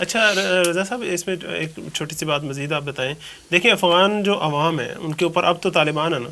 اچھا رضا صاحب، اس میں ایک چھوٹی سی بات مزید آپ بتائیں. دیکھیں افغان جو عوام ہے ان کے اوپر اب تو طالبان ہے نا،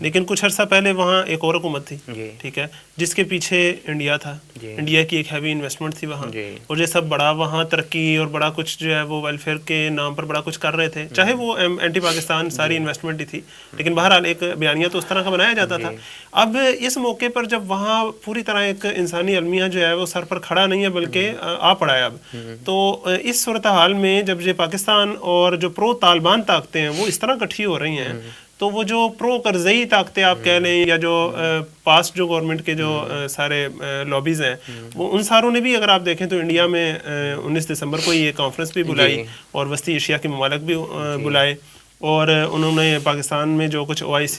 لیکن کچھ عرصہ پہلے وہاں ایک اور حکومت تھی، ٹھیک ہے، جس کے پیچھے انڈیا تھا. انڈیا کی ایک ہیوی انویسٹمنٹ تھی وہاں، اور یہ سب بڑا وہاں ترقی اور بڑا کچھ جو ہے وہ ویلفیئر کے نام پر بڑا کچھ کر رہے تھے، چاہے وہ اینٹی پاکستان ساری انویسٹمنٹ ہی تھی، لیکن بہرحال ایک بیانیہ تو اس طرح کا بنایا جاتا تھا. اب اس موقع پر جب وہاں پوری طرح ایک انسانی المیہ جو ہے وہ سر پر کھڑا نہیں ہے بلکہ آ پڑا ہے اب، تو اس صورتحال میں جب یہ پاکستان اور جو پرو طالبان طاقتیں ہیں وہ اس طرح کٹھی ہو رہی ہیں، تو وہ جو پرو کرزئی طاقتیں آپ کہہ لیں یا جو پاسٹ جو گورنمنٹ کے جو سارے لابیز ہیں، وہ ان ساروں نے بھی اگر آپ دیکھیں تو انڈیا میں 19 دسمبر کو یہ کانفرنس بھی بلائی اور وسطی ایشیا کے ممالک بھی بلائے، اور انہوں نے پاکستان میں جو کچھ OIC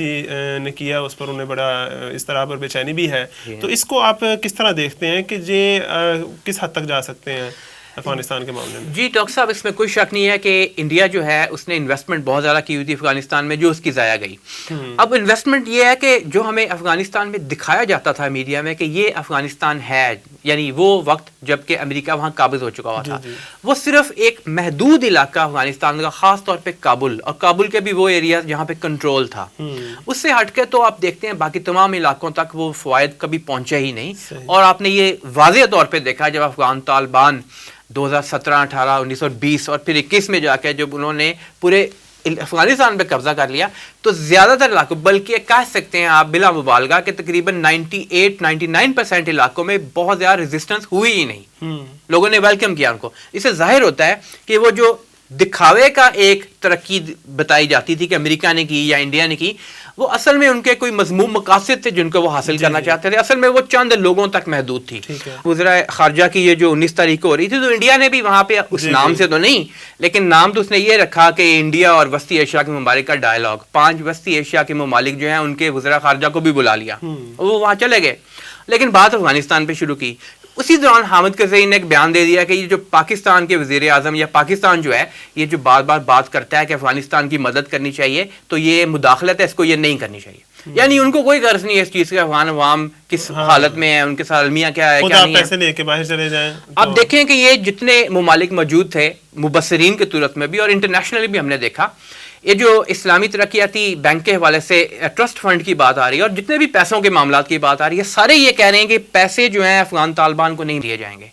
نے کیا اس پر انہیں بڑا اضطراب اور بے چینی بھی ہے. تو اس کو آپ کس طرح دیکھتے ہیں کہ یہ کس حد تک جا سکتے ہیں افغانستان کے معاملے میں؟ جی ڈاکٹر صاحب، اس میں کوئی شک نہیں ہے کہ انڈیا جو ہے اس نے انویسٹمنٹ بہت زیادہ کی ہوئی تھی افغانستان میں، جو اس کی ضائع گئی. اب انویسٹمنٹ یہ ہے کہ جو ہمیں افغانستان میں دکھایا جاتا تھا میڈیا میں کہ یہ افغانستان ہے، یعنی وہ وقت جب کہ امریکہ وہاں قابض ہو چکا ہوا تھا، وہ صرف ایک محدود علاقہ افغانستان کا، خاص طور پہ کابل، اور کابل کے بھی وہ ایریاز جہاں پہ کنٹرول تھا. اس سے ہٹ کے تو آپ دیکھتے ہیں باقی تمام علاقوں تک وہ فوائد کبھی پہنچے ہی نہیں. اور آپ نے یہ واضح طور پہ دیکھا جب افغان طالبان 2017، 18، 19 اور 20 اور پھر 21 میں جا کے جب انہوں نے پورے افغانستان پہ قبضہ کر لیا، تو زیادہ تر علاقوں، بلکہ کہہ سکتے ہیں آپ بلا مبالغہ کہ تقریباً 98-99% علاقوں میں بہت زیادہ ریزسٹنس ہوئی ہی نہیں. لوگوں نے ویلکم کیا ان کو. اس سے ظاہر ہوتا ہے کہ وہ جو دکھاوے کا ایک ترقی بتائی جاتی تھی کہ امریکہ نے کی یا انڈیا نے کی، وہ اصل میں ان کے کوئی مضمون مقاصد تھے جن کو وہ حاصل کرنا چاہتے تھے، اصل میں وہ چند لوگوں تک محدود تھی. وزراء خارجہ کی یہ جو 19 تاریخ کو ہو رہی تھی، تو انڈیا نے بھی وہاں پہ اس نام سے تو نہیں، لیکن نام تو اس نے یہ رکھا کہ انڈیا اور وسطی ایشیا کے ممالک کا ڈائلاگ. 5 وسطی ایشیا کے ممالک جو ہیں ان کے وزراء خارجہ کو بھی بلا لیا، وہ وہاں چلے گئے، لیکن بات افغانستان پہ شروع کی. اسی دوران حامد کرزئی نے ایک بیان دے دیا کہ یہ جو پاکستان کے وزیر اعظم یا پاکستان جو ہے یہ جو بار بار بات کرتا ہے کہ افغانستان کی مدد کرنی چاہیے، تو یہ مداخلت ہے، اس کو یہ نہیں کرنی چاہیے. یعنی ان کو کوئی غرض نہیں ہے اس چیز کے افغان عوام کس حالت میں ہے، ان کے ساتھ المیہ کیا ہے، کیا نہیں ہے. پیسے لے کے باہر چلے جائیں. اب دیکھیں کہ یہ جتنے ممالک موجود تھے مبصرین کے صورت میں بھی اور انٹرنیشنلی بھی ہم نے دیکھا، یہ جو اسلامی ترقیاتی بینک کے حوالے سے ٹرسٹ فنڈ کی بات آ رہی ہے اور جتنے بھی پیسوں کے معاملات کی بات آ رہی ہے، سارے یہ کہہ رہے ہیں کہ پیسے جو ہیں افغان طالبان کو نہیں دیے جائیں گے.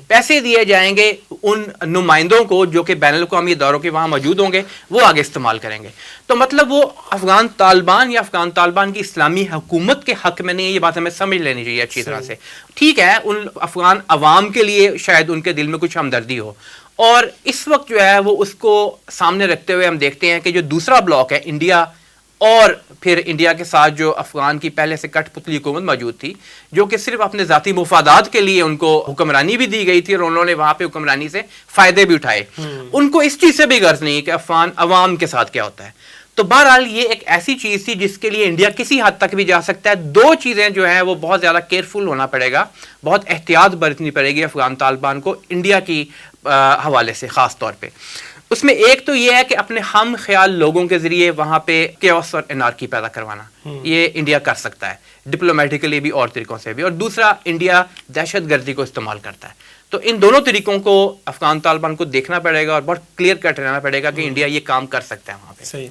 پیسے دیے جائیں گے ان نمائندوں کو جو کہ بین الاقوامی اداروں کے وہاں موجود ہوں گے، وہ آگے استعمال کریں گے. تو مطلب وہ افغان طالبان یا افغان طالبان کی اسلامی حکومت کے حق میں نہیں ہے. یہ بات ہمیں سمجھ لینی چاہیے اچھی طرح سے. ٹھیک ہے، ان افغان عوام کے لیے شاید ان کے دل میں کچھ ہمدردی ہو، اور اس وقت جو ہے وہ اس کو سامنے رکھتے ہوئے ہم دیکھتے ہیں کہ جو دوسرا بلاک ہے انڈیا، اور پھر انڈیا کے ساتھ جو افغان کی پہلے سے کٹ پتلی حکومت موجود تھی، جو کہ صرف اپنے ذاتی مفادات کے لیے ان کو حکمرانی بھی دی گئی تھی اور انہوں نے وہاں پہ حکمرانی سے فائدے بھی اٹھائے، ان کو اس چیز سے بھی غرض نہیں کہ افغان عوام کے ساتھ کیا ہوتا ہے. تو بہرحال یہ ایک ایسی چیز تھی جس کے لیے انڈیا کسی حد تک بھی جا سکتا ہے. 2 چیزیں جو ہیں وہ بہت زیادہ کیئرفل ہونا پڑے گا، بہت احتیاط برتنی پڑے گی افغان طالبان کو انڈیا کی حوالے سے خاص طور پہ. اس میں ایک تو یہ ہے کہ اپنے ہم خیال لوگوں کے ذریعے وہاں پہ کیوس اور انارکی پیدا کروانا، یہ انڈیا کر سکتا ہے ڈپلومیٹیکلی بھی اور طریقوں سے بھی. اور دوسرا، انڈیا دہشت گردی کو استعمال کرتا ہے. تو ان دونوں طریقوں کو افغان طالبان کو دیکھنا پڑے گا اور بہت کلیئر کٹ رہنا پڑے گا کہ انڈیا یہ کام کر سکتا ہے وہاں پہ. صحیح.